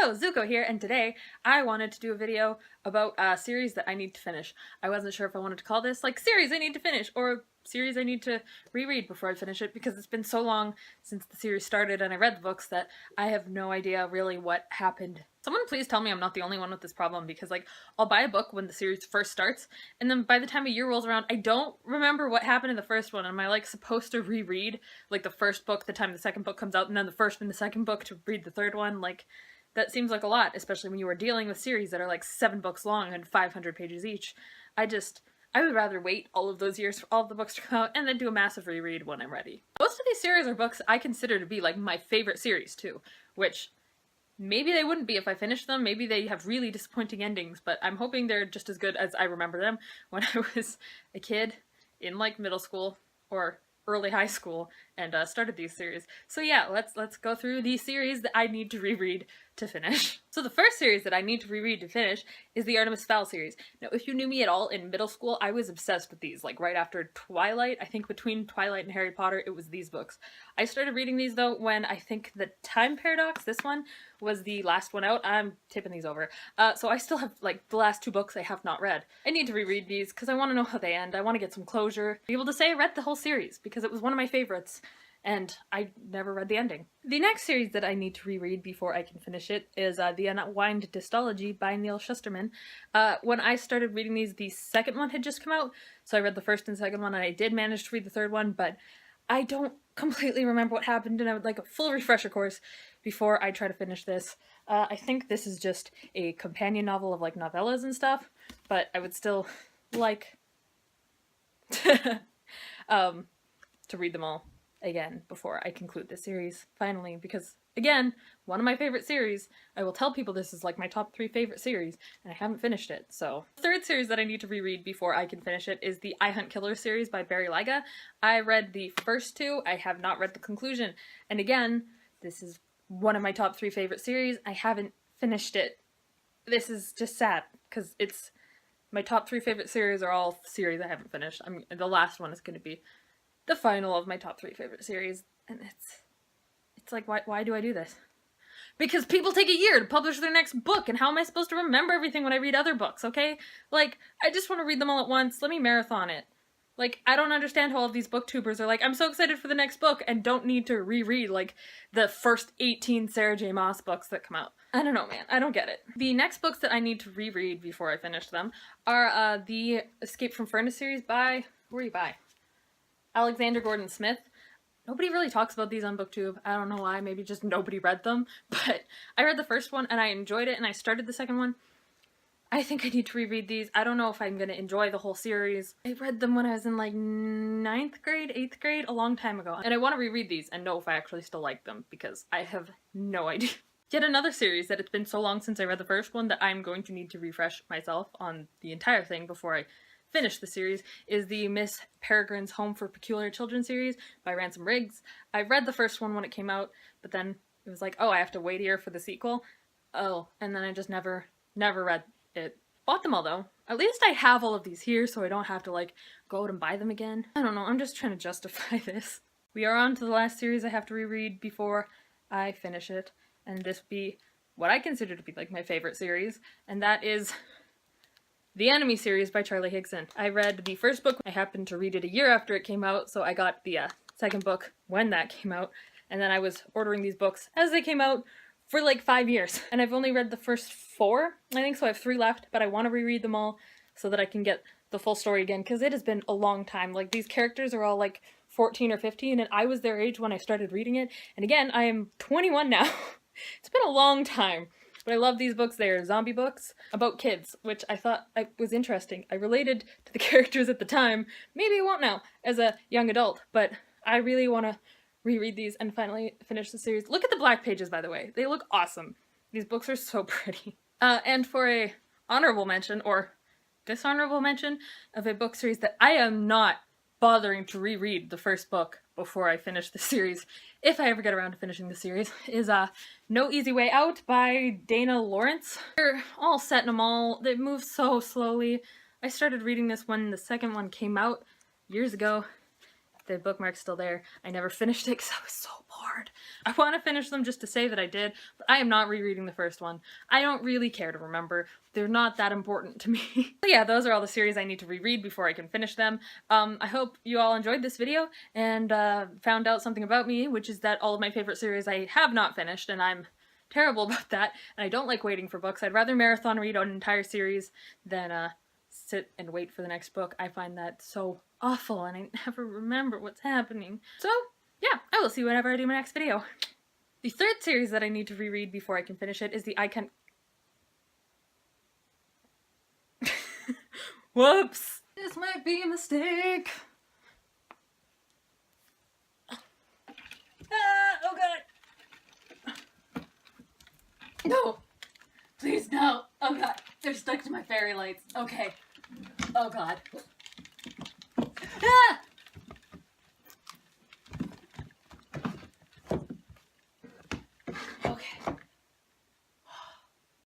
Hello, Zuko here, and today I wanted to do a video about a series that I need to finish. I wasn't sure if I wanted to call this like series I need to finish or series I need to reread before I finish it, because it's been so long since the series started and I read the books that I have no idea really what happened. Someone please tell me I'm not the only one with this problem, because like I'll buy a book when the series first starts and then by the time a year rolls around I don't remember what happened in the first one. Am I like supposed to reread like the first book the time the second book comes out and then the first and the second book to read the third one? Like, that seems like a lot, especially when you are dealing with series that are like 7 books long and 500 pages each. I would rather wait all of those years for all of the books to come out and then do a massive reread when I'm ready. Most of these series are books I consider to be like my favorite series too, which maybe they wouldn't be if I finished them. Maybe they have really disappointing endings, but I'm hoping they're just as good as I remember them when I was a kid in like middle school or early high school and started these series. So yeah, let's go through these series that I need to reread to finish. So the first series that I need to reread to finish is the Artemis Fowl series. Now, if you knew me at all in middle school, I was obsessed with these. Like right after Twilight, I think between Twilight and Harry Potter, it was these books. I started reading these though when I think the Time Paradox, this one, was the last one out. I'm tipping these over. So I still have like the last 2 books I have not read. I need to reread these because I want to know how they end. I want to get some closure, be able to say I read the whole series because it was one of my favorites and I never read the ending. The next series that I need to reread before I can finish it is The Unwind Dystology by Neil Shusterman. When I started reading these, the second one had just come out, so I read the first and second one and I did manage to read the third one, but I don't completely remember what happened and I would like a full refresher course before I try to finish this. I think this is just a companion novel of like novellas and stuff, but I would still like to read them all again before I conclude this series, finally, because again, one of my favorite series. I will tell people this is like my top 3 favorite series, and I haven't finished it, so. The third series that I need to reread before I can finish it is the I Hunt Killers series by Barry Lyga. I read the first 2, I have not read the conclusion, and again, this is one of my top 3 favorite series. I haven't finished it. This is just sad, because it's my top 3 favorite series are all series I haven't finished. The last one is going to be the final of my top 3 favorite series, and it's like, why do I do this? Because people take a year to publish their next book, and how am I supposed to remember everything when I read other books, okay? Like, I just want to read them all at once. Let me marathon it. Like, I don't understand how all of these booktubers are like, I'm so excited for the next book, and don't need to reread, like, the first 18 Sarah J. Maas books that come out. I don't know, man. I don't get it. The next books that I need to reread before I finish them are the Escape from Furnace series by, who are you by? Alexander Gordon Smith. Nobody really talks about these on BookTube. I don't know why, maybe just nobody read them, but I read the first one and I enjoyed it and I started the second one. I think I need to reread these. I don't know if I'm going to enjoy the whole series. I read them when I was in like 9th grade, 8th grade, a long time ago. And I want to reread these and know if I actually still like them, because I have no idea. Yet another series that it's been so long since I read the first one that I'm going to need to refresh myself on the entire thing before I finish the series is the Miss Peregrine's Home for Peculiar Children series by Ransom Riggs. I read the first one when it came out, but then it was like, oh, I have to wait a year for the sequel. Oh, and then I just never read it. Bought them all though. At least I have all of these here so I don't have to like go out and buy them again. I don't know, I'm just trying to justify this. We are on to the last series I have to reread before I finish it, and this would be what I consider to be like my favorite series, and that is The Enemy series by Charlie Higson. I read the first book. I happened to read it a year after it came out, so I got the second book when that came out, and then I was ordering these books as they came out for like 5 years. And I've only read the first 4, I think, so I have 3 left, but I want to reread them all so that I can get the full story again, because it has been a long time. Like, these characters are all like 14 or 15, and I was their age when I started reading it, and again, I am 21 now. It's been a long time. But I love these books. They are zombie books about kids, which I thought was interesting. I related to the characters at the time. Maybe I won't now as a young adult, but I really want to reread these and finally finish the series. Look at the black pages, by the way. They look awesome. These books are so pretty. And for a honorable mention, or dishonorable mention, of a book series that I am not bothering to reread the first book before I finish the series, if I ever get around to finishing the series, is No Easy Way Out by Dana Lawrence. They're all set in a mall. They move so slowly. I started reading this when the second one came out years ago, The bookmark's still there. I never finished it because I was so bored. I want to finish them just to say that I did, but I am not rereading the first one. I don't really care to remember. They're not that important to me. But yeah, those are all the series I need to reread before I can finish them. I hope you all enjoyed this video and found out something about me, which is that all of my favorite series I have not finished, and I'm terrible about that, and I don't like waiting for books. I'd rather marathon read an entire series than sit and wait for the next book. I find that so awful, and I never remember what's happening. So, yeah, I will see you whenever I do my next video. The third series that I need to reread before I can finish it is the I Can... Whoops! This might be a mistake. Oh god! No! Please, no! Oh god, they're stuck to my fairy lights. Okay. Oh god. Ah!